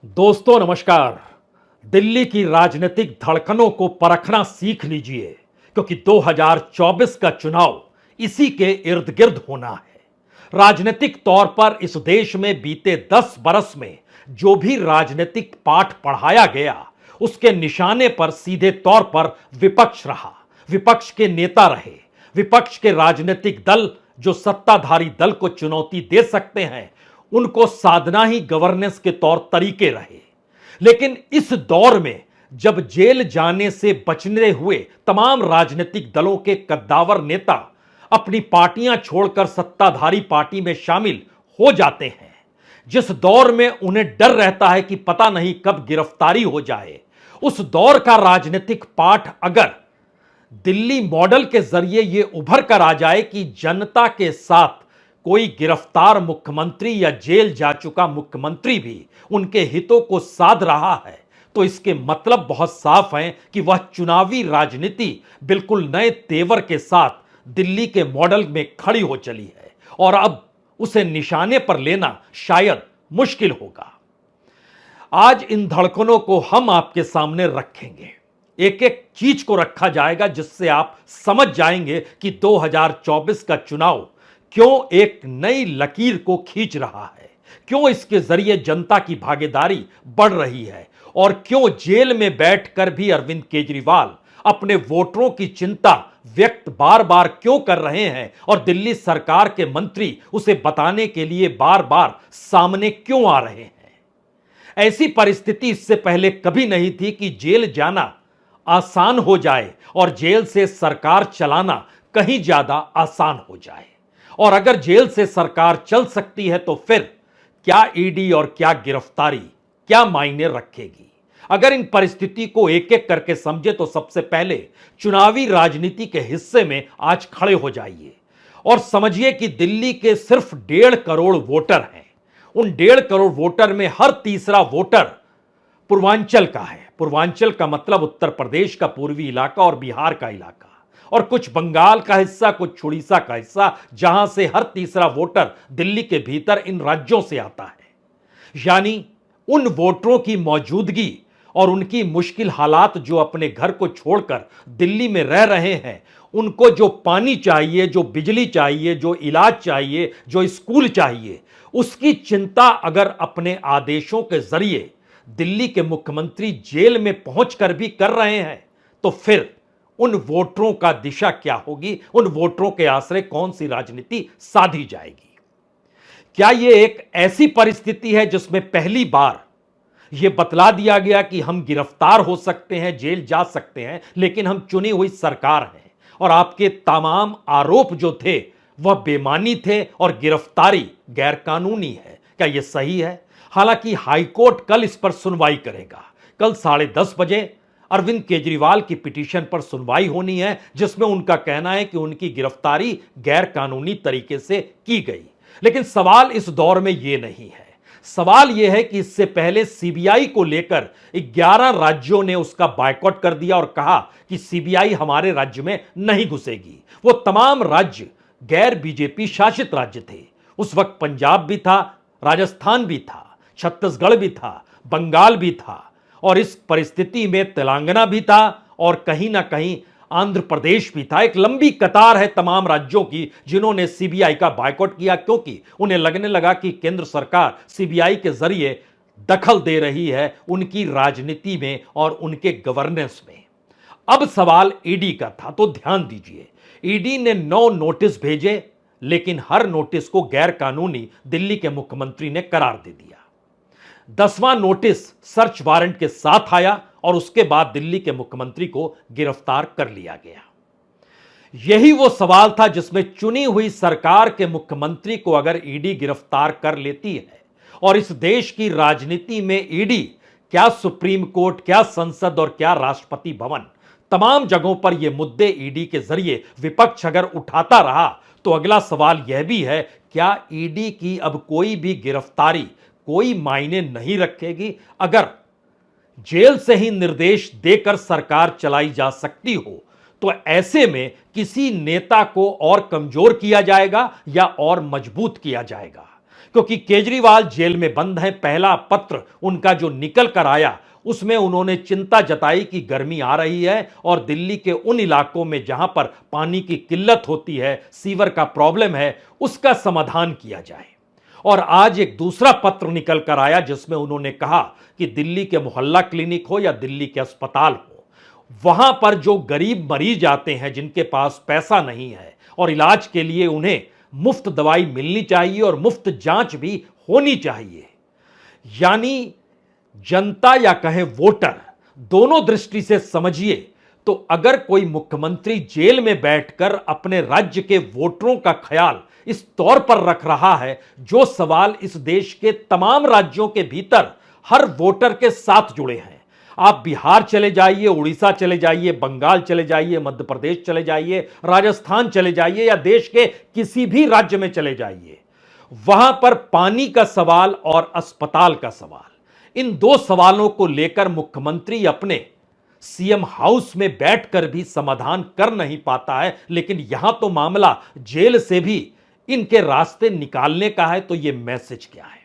दोस्तों नमस्कार। दिल्ली की राजनीतिक धड़कनों को परखना सीख लीजिए, क्योंकि 2024 का चुनाव इसी के इर्द गिर्द होना है। राजनीतिक तौर पर इस देश में बीते 10 बरस में जो भी राजनीतिक पाठ पढ़ाया गया, उसके निशाने पर सीधे तौर पर विपक्ष रहा, विपक्ष के नेता रहे। विपक्ष के राजनीतिक दल जो सत्ताधारी दल को चुनौती दे सकते हैं, उनको साधना ही गवर्नेंस के तौर तरीके रहे। लेकिन इस दौर में जब जेल जाने से बचने हुए तमाम राजनीतिक दलों के कद्दावर नेता अपनी पार्टियां छोड़कर सत्ताधारी पार्टी में शामिल हो जाते हैं, जिस दौर में उन्हें डर रहता है कि पता नहीं कब गिरफ्तारी हो जाए, उस दौर का राजनीतिक पाठ अगर दिल्ली मॉडल के जरिए यह उभर कर आ जाए कि जनता के साथ कोई गिरफ्तार मुख्यमंत्री या जेल जा चुका मुख्यमंत्री भी उनके हितों को साध रहा है, तो इसके मतलब बहुत साफ हैं कि वह चुनावी राजनीति बिल्कुल नए तेवर के साथ दिल्ली के मॉडल में खड़ी हो चली है और अब उसे निशाने पर लेना शायद मुश्किल होगा। आज इन धड़कनों को हम आपके सामने रखेंगे, एक एक चीज को रखा जाएगा जिससे आप समझ जाएंगे कि 2024 का चुनाव क्यों एक नई लकीर को खींच रहा है, क्यों इसके जरिए जनता की भागीदारी बढ़ रही है और क्यों जेल में बैठकर भी अरविंद केजरीवाल अपने वोटरों की चिंता व्यक्त बार बार क्यों कर रहे हैं और दिल्ली सरकार के मंत्री उसे बताने के लिए बार बार सामने क्यों आ रहे हैं। ऐसी परिस्थिति इससे पहले कभी नहीं थी कि जेल जाना आसान हो जाए और जेल से सरकार चलाना कहीं ज्यादा आसान हो जाए। और अगर जेल से सरकार चल सकती है तो फिर क्या ईडी और क्या गिरफ्तारी क्या मायने रखेगी। अगर इन परिस्थिति को एक एक करके समझे तो सबसे पहले चुनावी राजनीति के हिस्से में आज खड़े हो जाइए और समझिए कि दिल्ली के सिर्फ 1.5 करोड़ वोटर हैं। उन 1.5 करोड़ वोटर में हर तीसरा वोटर पूर्वांचल का है। पूर्वांचल का मतलब उत्तर प्रदेश का पूर्वी इलाका और बिहार का इलाका, और कुछ बंगाल का हिस्सा, कुछ उड़ीसा का हिस्सा, जहां से हर तीसरा वोटर दिल्ली के भीतर इन राज्यों से आता है। यानी उन वोटरों की मौजूदगी और उनकी मुश्किल हालात, जो अपने घर को छोड़कर दिल्ली में रह रहे हैं, उनको जो पानी चाहिए, जो बिजली चाहिए, जो इलाज चाहिए, जो स्कूल चाहिए, उसकी चिंता अगर अपने आदेशों के जरिए दिल्ली के मुख्यमंत्री जेल में पहुंचकर भी कर रहे हैं, तो फिर उन वोटरों का दिशा क्या होगी, उन वोटरों के आश्रय कौन सी राजनीति साधी जाएगी। क्या यह एक ऐसी परिस्थिति है जिसमें पहली बार यह बतला दिया गया कि हम गिरफ्तार हो सकते हैं, जेल जा सकते हैं, लेकिन हम चुनी हुई सरकार हैं और आपके तमाम आरोप जो थे वह बेमानी थे और गिरफ्तारी गैरकानूनी है? क्या यह सही है? हालांकि हाईकोर्ट कल इस पर सुनवाई करेगा। कल 10:30 बजे अरविंद केजरीवाल की पिटीशन पर सुनवाई होनी है, जिसमें उनका कहना है कि उनकी गिरफ्तारी गैर कानूनी तरीके से की गई। लेकिन सवाल इस दौर में यह नहीं है। सवाल यह है कि इससे पहले सीबीआई को लेकर 11 राज्यों ने उसका बायकॉट कर दिया और कहा कि सीबीआई हमारे राज्य में नहीं घुसेगी। वो तमाम राज्य गैर बीजेपी शासित राज्य थे। उस वक्त पंजाब भी था, राजस्थान भी था, छत्तीसगढ़ भी था, बंगाल भी था, और इस परिस्थिति में तेलंगाना भी था और कहीं ना कहीं आंध्र प्रदेश भी था। एक लंबी कतार है तमाम राज्यों की जिन्होंने सीबीआई का बायकॉट किया, क्योंकि उन्हें लगने लगा कि केंद्र सरकार सीबीआई के जरिए दखल दे रही है उनकी राजनीति में और उनके गवर्नेंस में। अब सवाल ईडी का था, तो ध्यान दीजिए, ईडी ने 9 नोटिस भेजे, लेकिन हर नोटिस को गैर कानूनी दिल्ली के मुख्यमंत्री ने करार दे दिया। 10वां नोटिस सर्च वारंट के साथ आया और उसके बाद दिल्ली के मुख्यमंत्री को गिरफ्तार कर लिया गया। यही वो सवाल था जिसमें चुनी हुई सरकार के मुख्यमंत्री को अगर ईडी गिरफ्तार कर लेती है और इस देश की राजनीति में ईडी, क्या सुप्रीम कोर्ट, क्या संसद और क्या राष्ट्रपति भवन, तमाम जगहों पर यह मुद्दे ईडी के जरिए विपक्ष अगर उठाता रहा, तो अगला सवाल यह भी है, क्या ईडी की अब कोई भी गिरफ्तारी कोई मायने नहीं रखेगी? अगर जेल से ही निर्देश देकर सरकार चलाई जा सकती हो, तो ऐसे में किसी नेता को और कमजोर किया जाएगा या और मजबूत किया जाएगा? क्योंकि केजरीवाल जेल में बंद हैं। पहला पत्र उनका जो निकल कर आया उसमें उन्होंने चिंता जताई कि गर्मी आ रही है और दिल्ली के उन इलाकों में जहां पर पानी की किल्लत होती है, सीवर का प्रॉब्लम है, उसका समाधान किया जाए। और आज एक दूसरा पत्र निकल कर आया जिसमें उन्होंने कहा कि दिल्ली के मोहल्ला क्लिनिक हो या दिल्ली के अस्पताल हो, वहां पर जो गरीब मरीज आते हैं जिनके पास पैसा नहीं है और इलाज के लिए उन्हें मुफ्त दवाई मिलनी चाहिए और मुफ्त जांच भी होनी चाहिए। यानी जनता या कहें वोटर, दोनों दृष्टि से समझिए तो अगर कोई मुख्यमंत्री जेल में बैठकर अपने राज्य के वोटरों का ख्याल इस तौर पर रख रहा है, जो सवाल इस देश के तमाम राज्यों के भीतर हर वोटर के साथ जुड़े हैं। आप बिहार चले जाइए, उड़ीसा चले जाइए, बंगाल चले जाइए, मध्य प्रदेश चले जाइए, राजस्थान चले जाइए या देश के किसी भी राज्य में चले जाइए, वहां पर पानी का सवाल और अस्पताल का सवाल, इन दो सवालों को लेकर मुख्यमंत्री अपने सीएम हाउस में बैठकर भी समाधान कर नहीं पाता है। लेकिन यहां तो मामला जेल से भी इनके रास्ते निकालने का है। तो यह मैसेज क्या है?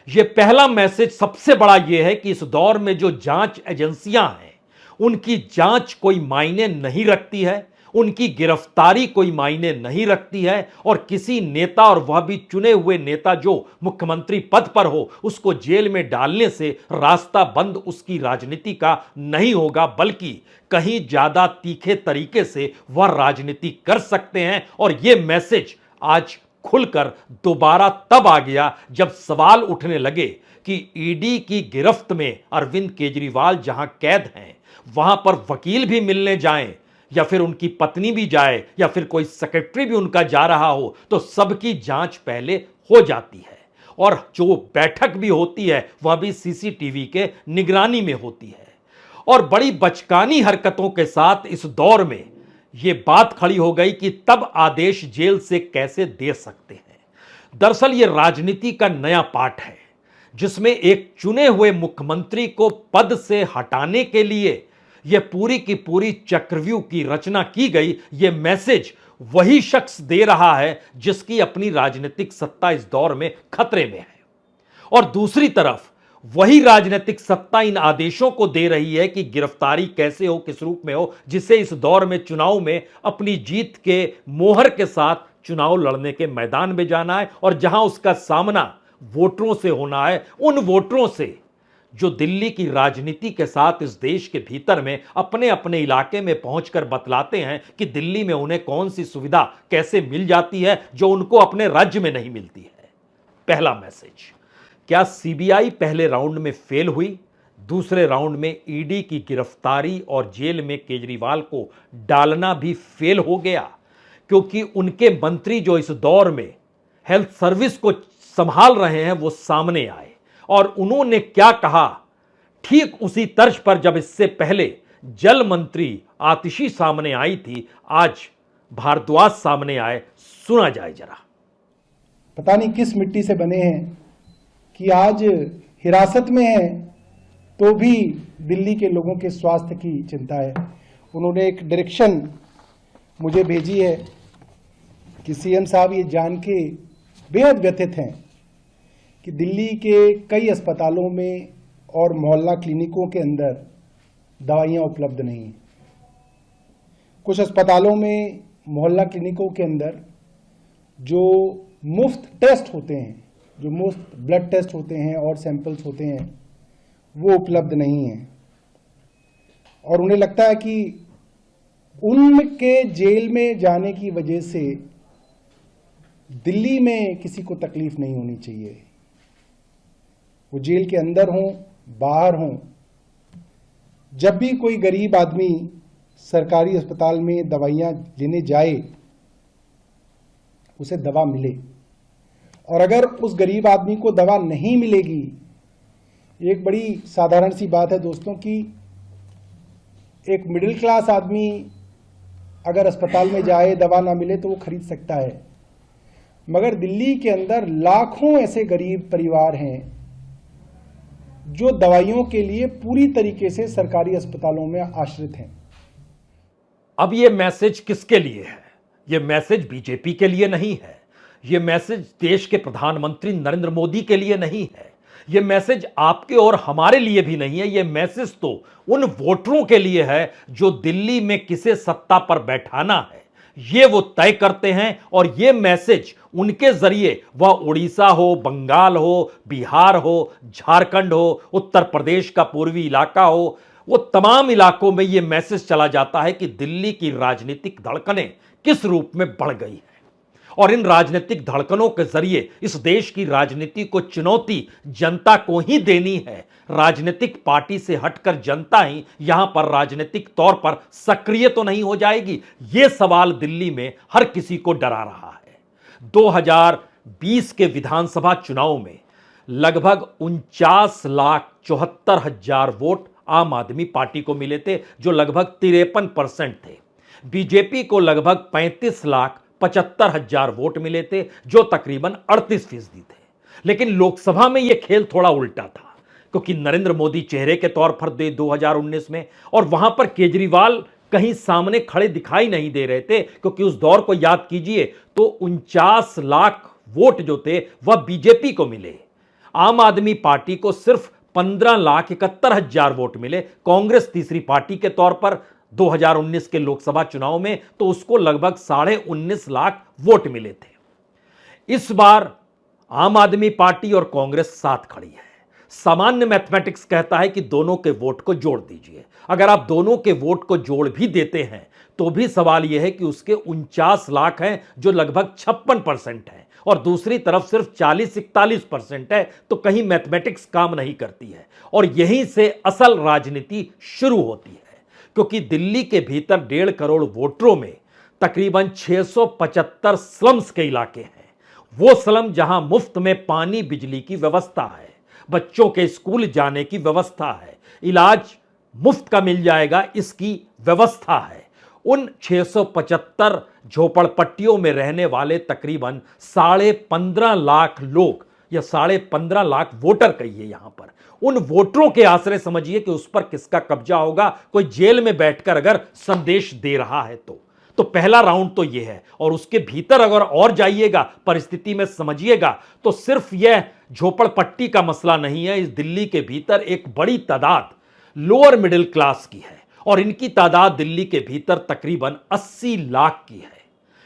यह पहला मैसेज सबसे बड़ा यह है कि इस दौर में जो जांच एजेंसियां हैं उनकी जांच कोई मायने नहीं रखती है, उनकी गिरफ्तारी कोई मायने नहीं रखती है और किसी नेता, और वह भी चुने हुए नेता जो मुख्यमंत्री पद पर हो, उसको जेल में डालने से रास्ता बंद उसकी राजनीति का नहीं होगा, बल्कि कहीं ज्यादा तीखे तरीके से वह राजनीति कर सकते हैं। और यह मैसेज आज खुलकर दोबारा तब आ गया जब सवाल उठने लगे कि ईडी की गिरफ्त में अरविंद केजरीवाल जहां कैद हैं, वहां पर वकील भी मिलने जाएं या फिर उनकी पत्नी भी जाए या फिर कोई सेक्रेटरी भी उनका जा रहा हो, तो सबकी जांच पहले हो जाती है और जो बैठक भी होती है वह भी सीसीटीवी के निगरानी में होती है। और बड़ी बचकानी हरकतों के साथ इस दौर में यह बात खड़ी हो गई कि तब आदेश जेल से कैसे दे सकते हैं। दरअसल यह राजनीति का नया पाठ है जिसमें एक चुने हुए मुख्यमंत्री को पद से हटाने के लिए यह पूरी की पूरी चक्रव्यूह की रचना की गई। यह मैसेज वही शख्स दे रहा है जिसकी अपनी राजनीतिक सत्ता इस दौर में खतरे में है, और दूसरी तरफ वही राजनीतिक सत्ता इन आदेशों को दे रही है कि गिरफ्तारी कैसे हो, किस रूप में हो, जिसे इस दौर में चुनाव में अपनी जीत के मोहर के साथ चुनाव लड़ने के मैदान में जाना है और जहां उसका सामना वोटरों से होना है, उन वोटरों से जो दिल्ली की राजनीति के साथ इस देश के भीतर में अपने अपने इलाके में पहुंचकर बतलाते हैं कि दिल्ली में उन्हें कौन सी सुविधा कैसे मिल जाती है जो उनको अपने राज्य में नहीं मिलती है। पहला मैसेज, क्या सीबीआई पहले राउंड में फेल हुई? दूसरे राउंड में ईडी की गिरफ्तारी और जेल में केजरीवाल को डालना भी फेल हो गया, क्योंकि उनके मंत्री जो इस दौर में हेल्थ सर्विस को संभाल रहे हैं वो सामने आए और उन्होंने क्या कहा, ठीक उसी तर्ज पर जब इससे पहले जल मंत्री आतिशी सामने आई थी, आज भारद्वाज सामने आए। सुना जाए जरा। पता नहीं किस मिट्टी से बने हैं कि आज हिरासत में हैं तो भी दिल्ली के लोगों के स्वास्थ्य की चिंता है। उन्होंने एक डायरेक्शन मुझे भेजी है कि सीएम साहब ये जान के बेहद व्यथित हैं कि दिल्ली के कई अस्पतालों में और मोहल्ला क्लिनिकों के अंदर दवाइयाँ उपलब्ध नहीं हैं। कुछ अस्पतालों में, मोहल्ला क्लिनिकों के अंदर जो मुफ्त टेस्ट होते हैं, जो मुफ्त ब्लड टेस्ट होते हैं और सैंपल्स होते हैं, वो उपलब्ध नहीं हैं। और उन्हें लगता है कि उनके जेल में जाने की वजह से दिल्ली में किसी को तकलीफ नहीं होनी चाहिए। वो जेल के अंदर हों, बाहर हों, जब भी कोई गरीब आदमी सरकारी अस्पताल में दवाइयाँ लेने जाए उसे दवा मिले, और अगर उस गरीब आदमी को दवा नहीं मिलेगी, एक बड़ी साधारण सी बात है दोस्तों कि एक मिडिल क्लास आदमी अगर अस्पताल में जाए, दवा ना मिले तो वो खरीद सकता है, मगर दिल्ली के अंदर लाखों ऐसे गरीब परिवार हैं जो दवाइयों के लिए पूरी तरीके से सरकारी अस्पतालों में आश्रित हैं। अब यह मैसेज किसके लिए है? यह मैसेज बीजेपी के लिए नहीं है, यह मैसेज देश के प्रधानमंत्री नरेंद्र मोदी के लिए नहीं है, यह मैसेज आपके और हमारे लिए भी नहीं है। यह मैसेज तो उन वोटरों के लिए है जो दिल्ली में किसे सत्ता पर बैठाना है ये वो तय करते हैं, और यह मैसेज उनके जरिए वह उड़ीसा हो, बंगाल हो, बिहार हो, झारखंड हो, उत्तर प्रदेश का पूर्वी इलाका हो, वो तमाम इलाकों में यह मैसेज चला जाता है कि दिल्ली की राजनीतिक धड़कनें किस रूप में बढ़ गई है। और इन राजनीतिक धड़कनों के जरिए इस देश की राजनीति को चुनौती जनता को ही देनी है। राजनीतिक पार्टी से हटकर जनता ही यहां पर राजनीतिक तौर पर सक्रिय तो नहीं हो जाएगी, यह सवाल दिल्ली में हर किसी को डरा रहा है। 2020 के विधानसभा चुनाव में लगभग 49,74,000 वोट आम आदमी पार्टी को मिले थे, जो लगभग 53% थे। बीजेपी को लगभग 35,75,000 वोट मिले थे, जो तकरीबन 38% थे। लेकिन लोकसभा में यह खेल थोड़ा उल्टा था, क्योंकि नरेंद्र मोदी चेहरे के तौर पर 2019 में, और वहां पर केजरीवाल कहीं सामने खड़े दिखाई नहीं दे रहे थे, क्योंकि उस दौर को याद कीजिए तो 49 लाख वोट जो थे वह बीजेपी को मिले। आम आदमी पार्टी को सिर्फ 15,71,000 वोट मिले। कांग्रेस तीसरी पार्टी के तौर पर 2019 के लोकसभा चुनाव में तो उसको लगभग 19.5 लाख वोट मिले थे। इस बार आम आदमी पार्टी और कांग्रेस साथ खड़ी है। सामान्य मैथमेटिक्स कहता है कि दोनों के वोट को जोड़ दीजिए। अगर आप दोनों के वोट को जोड़ भी देते हैं तो भी सवाल यह है कि उसके 49 लाख हैं, जो लगभग 56% है, और दूसरी तरफ सिर्फ 40-41% है, तो कहीं मैथमेटिक्स काम नहीं करती है। और यहीं से असल राजनीति शुरू होती है, क्योंकि दिल्ली के भीतर 1.5 करोड़ वोटरों में तकरीबन 675 स्लम्स के इलाके हैं। वो स्लम जहां मुफ्त में पानी बिजली की व्यवस्था है, बच्चों के स्कूल जाने की व्यवस्था है, इलाज मुफ्त का मिल जाएगा इसकी व्यवस्था है। उन 675 झोपड़पट्टियों में रहने वाले तकरीबन 15.5 लाख लोग, या 15.5 लाख वोटर कहिए यहां पर, उन वोटरों के आश्रय समझिए कि उस पर किसका कब्जा होगा। कोई जेल में बैठकर अगर संदेश दे रहा है तो पहला राउंड तो यह है। और उसके भीतर अगर और जाइएगा, परिस्थिति में समझिएगा, तो सिर्फ यह झोपड़पट्टी का मसला नहीं है। इस दिल्ली के भीतर एक बड़ी तादाद लोअर मिडिल क्लास की है, और इनकी तादाद दिल्ली के भीतर तकरीबन 80 लाख की है।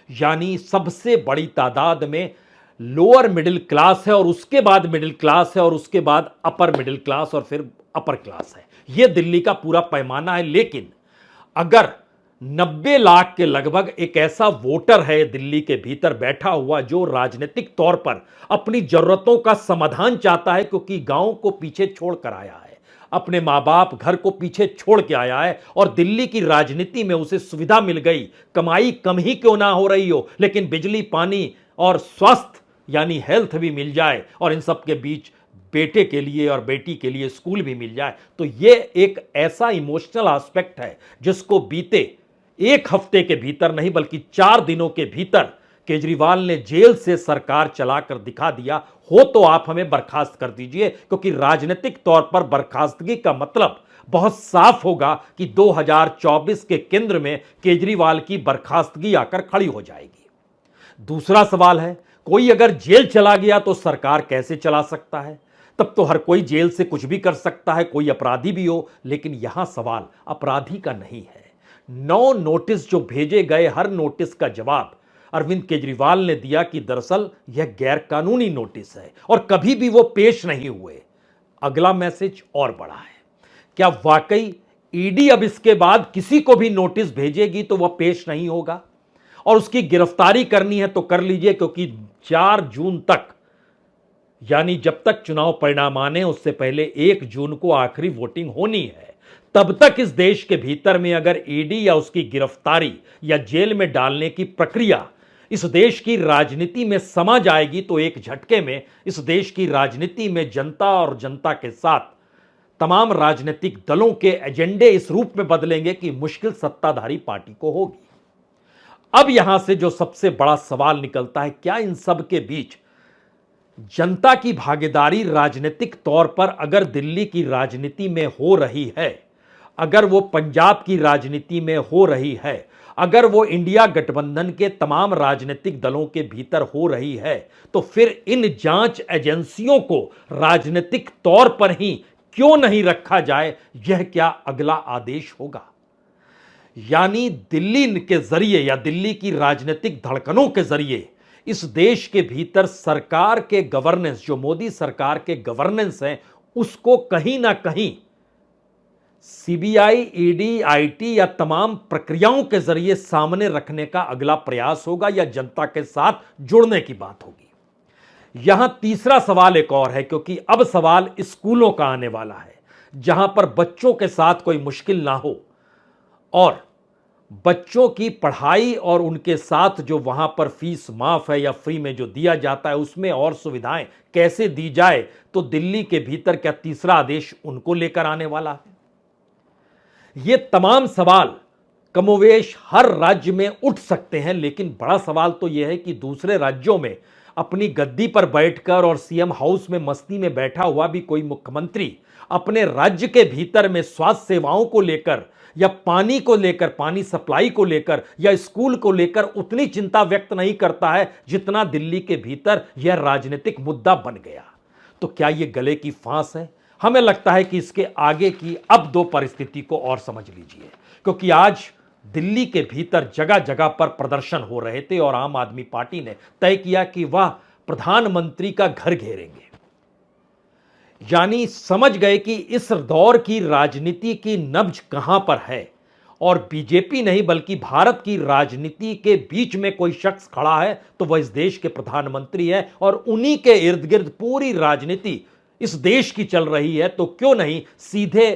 यानी सबसे बड़ी तादाद में लोअर मिडिल क्लास है, और उसके बाद मिडिल क्लास है, और उसके बाद अपर मिडिल क्लास, और फिर अपर क्लास है। यह दिल्ली का पूरा पैमाना है। लेकिन अगर 90 लाख के लगभग एक ऐसा वोटर है दिल्ली के भीतर बैठा हुआ जो राजनीतिक तौर पर अपनी जरूरतों का समाधान चाहता है, क्योंकि गांव को पीछे छोड़ कर आया है, अपने माँ बाप घर को पीछे छोड़ के आया है, और दिल्ली की राजनीति में उसे सुविधा मिल गई, कमाई कम ही क्यों ना हो रही हो, लेकिन बिजली, पानी और स्वास्थ्य यानी हेल्थ भी मिल जाए, और इन सब के बीच बेटे के लिए और बेटी के लिए स्कूल भी मिल जाए, तो यह एक ऐसा इमोशनल एस्पेक्ट है जिसको बीते एक हफ्ते के भीतर नहीं बल्कि 4 दिनों के भीतर केजरीवाल ने जेल से सरकार चलाकर दिखा दिया। हो तो आप हमें बर्खास्त कर दीजिए, क्योंकि राजनीतिक तौर पर बर्खास्तगी का मतलब बहुत साफ होगा कि 2024 के केंद्र में केजरीवाल की बर्खास्तगी आकर खड़ी हो जाएगी। दूसरा सवाल है, कोई अगर जेल चला गया तो सरकार कैसे चला सकता है? तब तो हर कोई जेल से कुछ भी कर सकता है, कोई अपराधी भी हो। लेकिन यहां सवाल अपराधी का नहीं है। 9 नोटिस जो भेजे गए, हर नोटिस का जवाब अरविंद केजरीवाल ने दिया कि दरअसल यह गैर कानूनी नोटिस है, और कभी भी वो पेश नहीं हुए। अगला मैसेज और बड़ा है, क्या वाकई ईडी अब इसके बाद किसी को भी नोटिस भेजेगी तो वह पेश नहीं होगा, और उसकी गिरफ्तारी करनी है तो कर लीजिए, क्योंकि 4 जून तक, यानी जब तक चुनाव परिणाम आने उससे पहले 1 जून को आखिरी वोटिंग होनी है, तब तक इस देश के भीतर में अगर ईडी या उसकी गिरफ्तारी या जेल में डालने की प्रक्रिया इस देश की राजनीति में समा जाएगी, तो एक झटके में इस देश की राजनीति में जनता और जनता के साथ तमाम राजनीतिक दलों के एजेंडे इस रूप में बदलेंगे कि मुश्किल सत्ताधारी पार्टी को होगी। अब यहां से जो सबसे बड़ा सवाल निकलता है, क्या इन सब के बीच जनता की भागीदारी राजनीतिक तौर पर अगर दिल्ली की राजनीति में हो रही है, अगर वो पंजाब की राजनीति में हो रही है, अगर वो इंडिया गठबंधन के तमाम राजनीतिक दलों के भीतर हो रही है, तो फिर इन जांच एजेंसियों को राजनीतिक तौर पर ही क्यों नहीं रखा जाए, यह क्या अगला आदेश होगा? यानी दिल्ली के जरिए या दिल्ली की राजनीतिक धड़कनों के जरिए इस देश के भीतर सरकार के गवर्नेंस, जो मोदी सरकार के गवर्नेंस हैं, उसको कहीं ना कहीं सीबीआई, ईडी, आईटी या तमाम प्रक्रियाओं के जरिए सामने रखने का अगला प्रयास होगा या जनता के साथ जुड़ने की बात होगी। यहां तीसरा सवाल एक और है, क्योंकि अब सवाल स्कूलों का आने वाला है, जहां पर बच्चों के साथ कोई मुश्किल ना हो और बच्चों की पढ़ाई और उनके साथ जो वहां पर फीस माफ है या फ्री में जो दिया जाता है उसमें और सुविधाएं कैसे दी जाए, तो दिल्ली के भीतर क्या तीसरा आदेश उनको लेकर आने वाला है? ये तमाम सवाल कमोवेश हर राज्य में उठ सकते हैं, लेकिन बड़ा सवाल तो यह है कि दूसरे राज्यों में अपनी गद्दी पर बैठकर और सीएम हाउस में मस्ती में बैठा हुआ भी कोई मुख्यमंत्री अपने राज्य के भीतर में स्वास्थ्य सेवाओं को लेकर या पानी को लेकर, पानी सप्लाई को लेकर या स्कूल को लेकर उतनी चिंता व्यक्त नहीं करता है जितना दिल्ली के भीतर यह राजनीतिक मुद्दा बन गया। तो क्या यह गले की फांस है? हमें लगता है कि इसके आगे की अब दो परिस्थिति को और समझ लीजिए, क्योंकि आज दिल्ली के भीतर जगह जगह पर प्रदर्शन हो रहे थे और आम आदमी पार्टी ने तय किया कि वह प्रधानमंत्री का घर घेरेंगे। यानी समझ गए कि इस दौर की राजनीति की नब्ज कहां पर है और बीजेपी नहीं बल्कि भारत की राजनीति के बीच में कोई शख्स खड़ा है तो वह इस देश के प्रधानमंत्री है और उन्हीं के इर्द गिर्द पूरी राजनीति इस देश की चल रही है। तो क्यों नहीं सीधे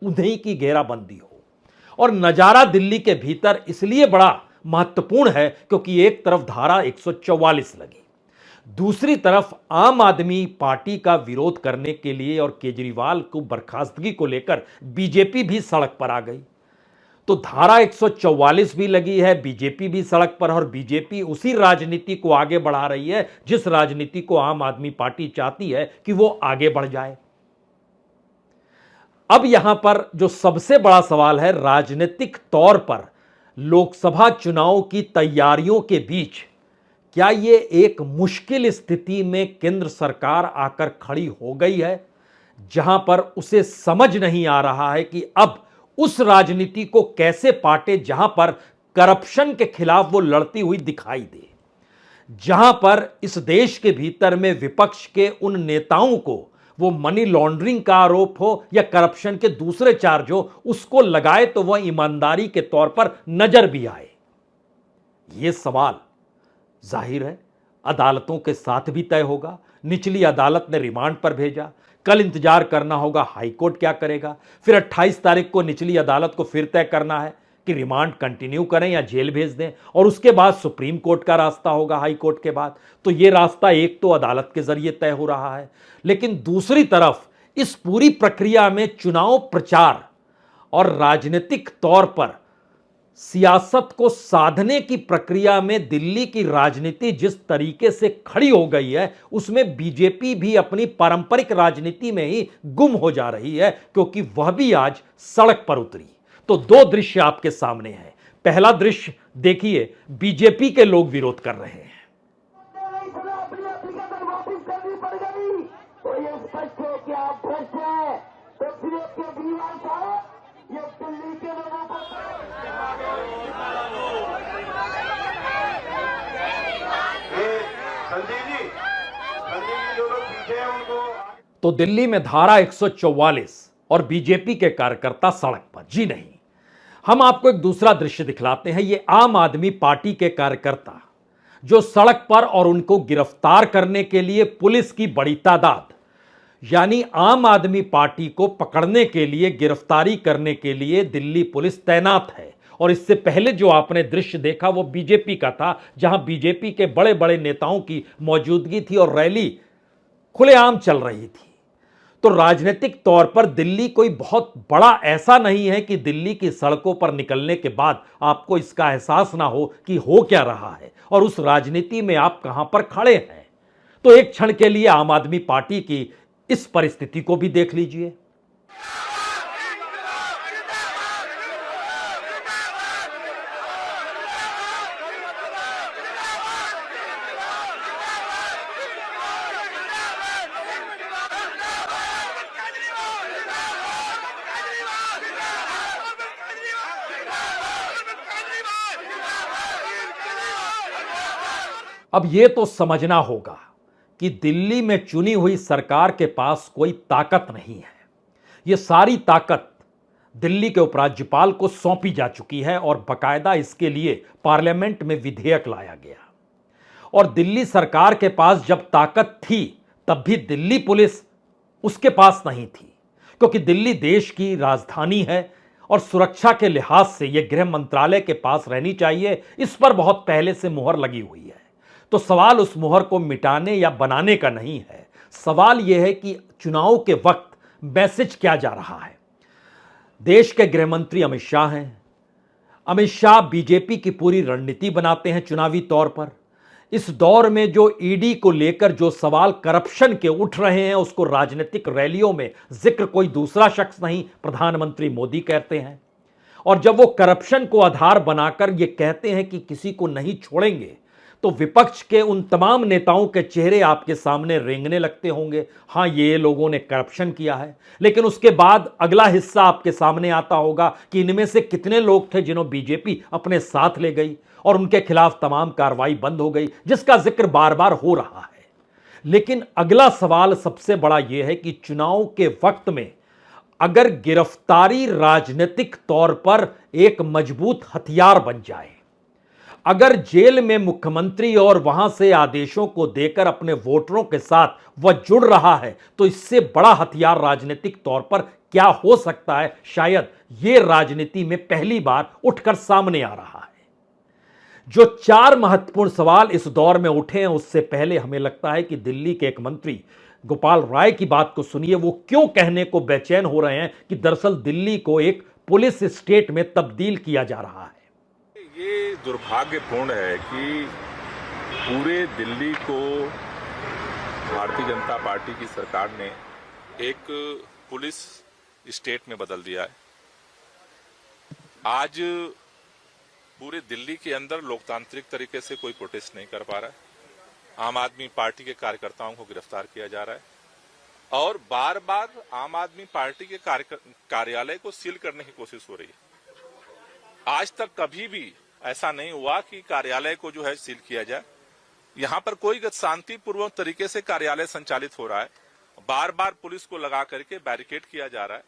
उन्हीं की घेराबंदी हो? और नजारा दिल्ली के भीतर इसलिए बड़ा महत्वपूर्ण है क्योंकि एक तरफ धारा 144 लगी, दूसरी तरफ आम आदमी पार्टी का विरोध करने के लिए और केजरीवाल को बर्खास्तगी को लेकर बीजेपी भी सड़क पर आ गई। तो धारा 144 भी लगी है, बीजेपी भी सड़क पर, और बीजेपी उसी राजनीति को आगे बढ़ा रही है जिस राजनीति को आम आदमी पार्टी चाहती है कि वो आगे बढ़ जाए। अब यहां पर जो सबसे बड़ा सवाल है, राजनीतिक तौर पर लोकसभा चुनाव की तैयारियों के बीच क्या ये एक मुश्किल स्थिति में केंद्र सरकार आकर खड़ी हो गई है, जहां पर उसे समझ नहीं आ रहा है कि अब उस राजनीति को कैसे पाटे जहां पर करप्शन के खिलाफ वो लड़ती हुई दिखाई दे, जहां पर इस देश के भीतर में विपक्ष के उन नेताओं को वो मनी लॉन्ड्रिंग का आरोप हो या करप्शन के दूसरे चार्ज हो, उसको लगाए तो वह ईमानदारी के तौर पर नजर भी आए। यह सवाल जाहिर है अदालतों के साथ भी तय होगा। निचली अदालत ने रिमांड पर भेजा, कल इंतजार करना होगा हाईकोर्ट क्या करेगा, फिर 28 तारीख को निचली अदालत को फिर तय करना है कि रिमांड कंटिन्यू करें या जेल भेज दें, और उसके बाद सुप्रीम कोर्ट का रास्ता होगा हाईकोर्ट के बाद। तो यह रास्ता एक तो अदालत के जरिए तय हो रहा है, लेकिन दूसरी तरफ इस पूरी प्रक्रिया में चुनाव प्रचार और राजनीतिक तौर पर सियासत को साधने की प्रक्रिया में दिल्ली की राजनीति जिस तरीके से खड़ी हो गई है, उसमें बीजेपी भी अपनी पारंपरिक राजनीति में ही गुम हो जा रही है, क्योंकि वह भी आज सड़क पर उतरी। तो दो दृश्य आपके सामने हैं। पहला दृश्य देखिए, बीजेपी के लोग विरोध कर रहे हैं। तो दिल्ली में धारा 144 और बीजेपी के कार्यकर्ता सड़क पर। जी नहीं, हम आपको एक दूसरा दृश्य दिखलाते हैं। ये आम आदमी पार्टी के कार्यकर्ता जो सड़क पर, और उनको गिरफ्तार करने के लिए पुलिस की बड़ी तादाद, यानी आम आदमी पार्टी को पकड़ने के लिए, गिरफ्तारी करने के लिए दिल्ली पुलिस तैनात है। और इससे पहले जो आपने दृश्य देखा वो बीजेपी का था, जहां बीजेपी के बड़े बड़े नेताओं की मौजूदगी थी और रैली खुलेआम चल रही थी। तो राजनीतिक तौर पर दिल्ली कोई बहुत बड़ा ऐसा नहीं है कि दिल्ली की सड़कों पर निकलने के बाद आपको इसका एहसास ना हो कि हो क्या रहा है और उस राजनीति में आप कहां पर खड़े हैं। तो एक क्षण के लिए आम आदमी पार्टी की इस परिस्थिति को भी देख लीजिए। अब यह तो समझना होगा कि दिल्ली में चुनी हुई सरकार के पास कोई ताकत नहीं है। यह सारी ताकत दिल्ली के उपराज्यपाल को सौंपी जा चुकी है और बकायदा इसके लिए पार्लियामेंट में विधेयक लाया गया। और दिल्ली सरकार के पास जब ताकत थी तब भी दिल्ली पुलिस उसके पास नहीं थी, क्योंकि दिल्ली देश की राजधानी है और सुरक्षा के लिहाज से यह गृह मंत्रालय के पास रहनी चाहिए। इस पर बहुत पहले से मुहर लगी हुई है। तो सवाल उस मुहर को मिटाने या बनाने का नहीं है, सवाल यह है कि चुनाव के वक्त मैसेज क्या जा रहा है। देश के गृह मंत्री अमित शाह हैं। अमित शाह बीजेपी की पूरी रणनीति बनाते हैं चुनावी तौर पर। इस दौर में जो ईडी को लेकर जो सवाल करप्शन के उठ रहे हैं, उसको राजनीतिक रैलियों में जिक्र कोई दूसरा शख्स नहीं, प्रधानमंत्री मोदी करते हैं। और जब वो करप्शन को आधार बनाकर ये कहते हैं कि किसी को नहीं छोड़ेंगे, तो विपक्ष के उन तमाम नेताओं के चेहरे आपके सामने रेंगने लगते होंगे। हां, ये लोगों ने करप्शन किया है, लेकिन उसके बाद अगला हिस्सा आपके सामने आता होगा कि इनमें से कितने लोग थे जिन्होंने बीजेपी अपने साथ ले गई और उनके खिलाफ तमाम कार्रवाई बंद हो गई, जिसका जिक्र बार बार हो रहा है। लेकिन अगला सवाल सबसे बड़ा यह है कि चुनाव के वक्त में अगर गिरफ्तारी राजनीतिक तौर पर एक मजबूत हथियार बन जाए, अगर जेल में मुख्यमंत्री और वहां से आदेशों को देकर अपने वोटरों के साथ वह जुड़ रहा है, तो इससे बड़ा हथियार राजनीतिक तौर पर क्या हो सकता है, शायद यह राजनीति में पहली बार उठकर सामने आ रहा है। जो 4 महत्वपूर्ण सवाल इस दौर में उठे हैं, उससे पहले हमें लगता है कि दिल्ली के एक मंत्री गोपाल राय की बात को सुनिए। वो क्यों कहने को बेचैन हो रहे हैं कि दरअसल दिल्ली को एक पुलिस स्टेट में तब्दील किया जा रहा है। ये दुर्भाग्यपूर्ण है कि पूरे दिल्ली को भारतीय जनता पार्टी की सरकार ने एक पुलिस स्टेट में बदल दिया है। आज पूरे दिल्ली के अंदर लोकतांत्रिक तरीके से कोई प्रोटेस्ट नहीं कर पा रहा है। आम आदमी पार्टी के कार्यकर्ताओं को गिरफ्तार किया जा रहा है और बार बार आम आदमी पार्टी के कार्यालय को सील करने की कोशिश हो रही है। आज तक कभी भी ऐसा नहीं हुआ कि कार्यालय को जो है सील किया जाए। यहाँ पर कोई शांतिपूर्वक तरीके से कार्यालय संचालित हो रहा है। बार बार पुलिस को लगा करके बैरिकेड किया जा रहा है।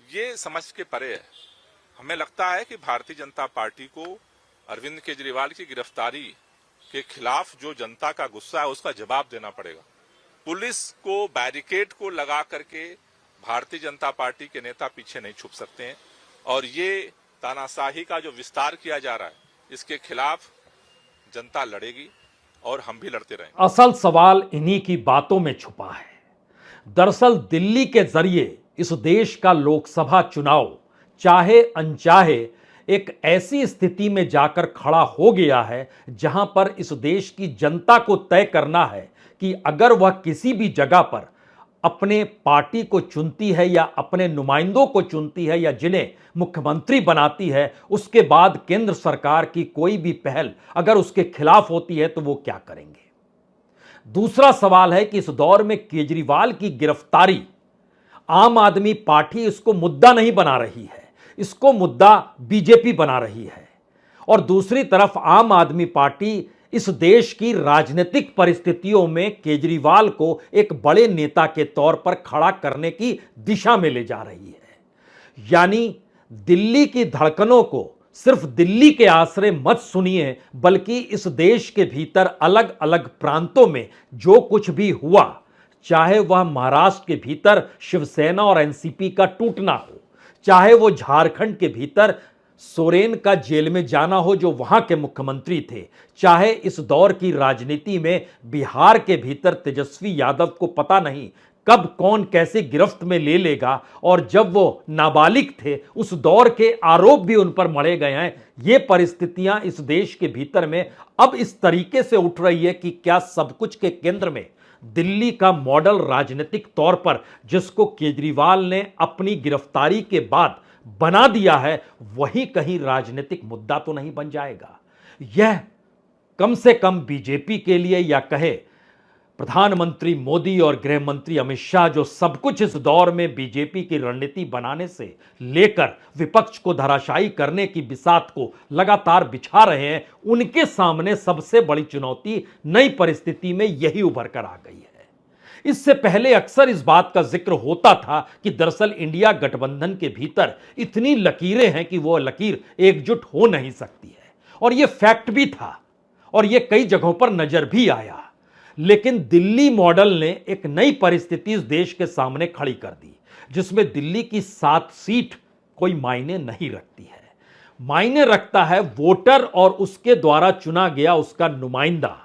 ये समझ के परे है। हमें लगता है कि भारतीय जनता पार्टी को अरविंद केजरीवाल की गिरफ्तारी के खिलाफ जो जनता का गुस्सा है उसका जवाब देना पड़ेगा। पुलिस को बैरिकेड को लगा करके भारतीय जनता पार्टी के नेता पीछे नहीं छुप सकते हैं और ये तानाशाही का जो विस्तार किया जा रहा है इसके खिलाफ जनता लड़ेगी और हम भी लड़ते रहेंगे। असल सवाल इन्हीं की बातों में छुपा है। दरअसल दिल्ली के जरिए इस देश का लोकसभा चुनाव चाहे अनचाहे एक ऐसी स्थिति में जाकर खड़ा हो गया है जहां पर इस देश की जनता को तय करना है कि अगर वह किसी भी जगह पर अपने पार्टी को चुनती है या अपने नुमाइंदों को चुनती है या जिन्हें मुख्यमंत्री बनाती है, उसके बाद केंद्र सरकार की कोई भी पहल अगर उसके खिलाफ होती है तो वो क्या करेंगे। दूसरा सवाल है कि इस दौर में केजरीवाल की गिरफ्तारी आम आदमी पार्टी इसको मुद्दा नहीं बना रही है, इसको मुद्दा बीजेपी बना रही है। और दूसरी तरफ आम आदमी पार्टी इस देश की राजनीतिक परिस्थितियों में केजरीवाल को एक बड़े नेता के तौर पर खड़ा करने की दिशा में ले जा रही है। यानी दिल्ली की धड़कनों को सिर्फ दिल्ली के आश्रय मत सुनिए, बल्कि इस देश के भीतर अलग अलग प्रांतों में जो कुछ भी हुआ, चाहे वह महाराष्ट्र के भीतर शिवसेना और एनसीपी का टूटना हो, चाहे वो झारखंड के भीतर सोरेन का जेल में जाना हो जो वहां के मुख्यमंत्री थे, चाहे इस दौर की राजनीति में बिहार के भीतर तेजस्वी यादव को पता नहीं कब कौन कैसे गिरफ्त में ले लेगा और जब वो नाबालिग थे उस दौर के आरोप भी उन पर मढ़े गए हैं। ये परिस्थितियां इस देश के भीतर में अब इस तरीके से उठ रही है कि क्या सब कुछ के केंद्र में दिल्ली का मॉडल राजनीतिक तौर पर जिसको केजरीवाल ने अपनी गिरफ्तारी के बाद बना दिया है, वही कहीं राजनीतिक मुद्दा तो नहीं बन जाएगा। यह कम से कम बीजेपी के लिए या कहे प्रधानमंत्री मोदी और गृह मंत्री अमित शाह जो सब कुछ इस दौर में बीजेपी की रणनीति बनाने से लेकर विपक्ष को धराशायी करने की बिसात को लगातार बिछा रहे हैं, उनके सामने सबसे बड़ी चुनौती नई परिस्थिति में यही उभर कर आ गई है। इससे पहले अक्सर इस बात का जिक्र होता था कि दरअसल इंडिया गठबंधन के भीतर इतनी लकीरें हैं कि वो लकीर एकजुट हो नहीं सकती है, और यह फैक्ट भी था और यह कई जगहों पर नजर भी आया। लेकिन दिल्ली मॉडल ने एक नई परिस्थिति इस देश के सामने खड़ी कर दी, जिसमें दिल्ली की 7 सीट कोई मायने नहीं रखती है। मायने रखता है वोटर और उसके द्वारा चुना गया उसका नुमाइंदा,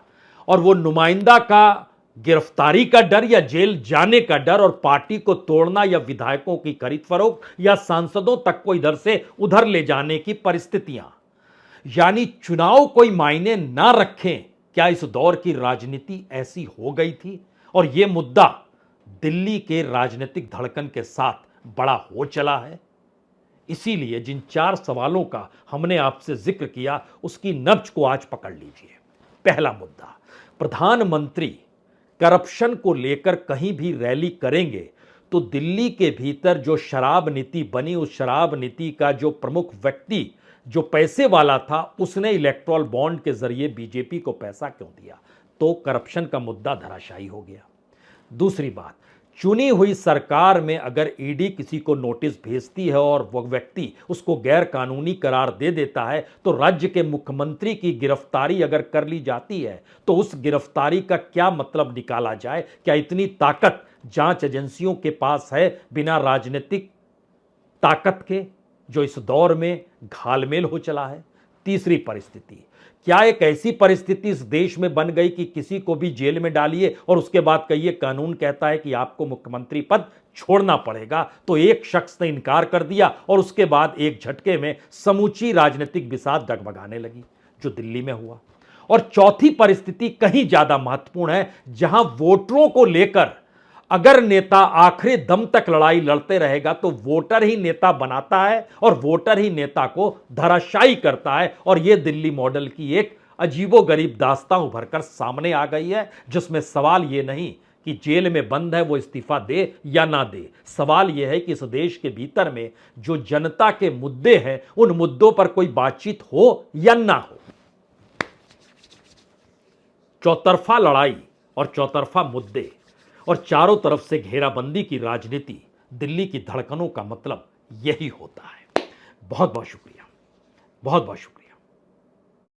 और वो नुमाइंदा का गिरफ्तारी का डर या जेल जाने का डर, और पार्टी को तोड़ना या विधायकों की खरीद फरोख्त या सांसदों तक को इधर से उधर ले जाने की परिस्थितियां। यानी चुनाव कोई मायने ना रखें, क्या इस दौर की राजनीति ऐसी हो गई थी? और यह मुद्दा दिल्ली के राजनीतिक धड़कन के साथ बड़ा हो चला है। इसीलिए जिन 4 सवालों का हमने आपसे जिक्र किया, उसकी नब्ज को आज पकड़ लीजिए। पहला मुद्दा, प्रधानमंत्री करप्शन को लेकर कहीं भी रैली करेंगे तो दिल्ली के भीतर जो शराब नीति बनी, उस शराब नीति का जो प्रमुख व्यक्ति जो पैसे वाला था, उसने इलेक्टोरल बॉन्ड के जरिए बीजेपी को पैसा क्यों दिया? तो करप्शन का मुद्दा धराशायी हो गया। दूसरी बात, चुनी हुई सरकार में अगर ईडी किसी को नोटिस भेजती है और वह व्यक्ति उसको गैर कानूनी करार दे देता है, तो राज्य के मुख्यमंत्री की गिरफ्तारी अगर कर ली जाती है तो उस गिरफ्तारी का क्या मतलब निकाला जाए? क्या इतनी ताकत जांच एजेंसियों के पास है बिना राजनीतिक ताकत के, जो इस दौर में घालमेल हो चला है? तीसरी परिस्थिति, क्या एक ऐसी परिस्थिति इस देश में बन गई कि किसी को भी जेल में डालिए और उसके बाद कहिए कानून कहता है कि आपको मुख्यमंत्री पद छोड़ना पड़ेगा, तो एक शख्स ने इनकार कर दिया और उसके बाद एक झटके में समूची राजनीतिक बिसात डगमगाने लगी, जो दिल्ली में हुआ। और चौथी परिस्थिति कहीं ज्यादा महत्वपूर्ण है, जहां वोटरों को लेकर अगर नेता आखिरी दम तक लड़ाई लड़ते रहेगा तो वोटर ही नेता बनाता है और वोटर ही नेता को धराशायी करता है। और यह दिल्ली मॉडल की एक अजीबोगरीब दास्तां उभरकर सामने आ गई है, जिसमें सवाल यह नहीं कि जेल में बंद है वो इस्तीफा दे या ना दे। सवाल यह है कि इस देश के भीतर में जो जनता के मुद्दे हैं, उन मुद्दों पर कोई बातचीत हो या ना हो। चौतरफा लड़ाई और चौतरफा मुद्दे और चारों तरफ से घेराबंदी की राजनीति दिल्ली की धड़कनों का मतलब यही होता है। बहुत बहुत शुक्रिया, बहुत बहुत शुक्रिया।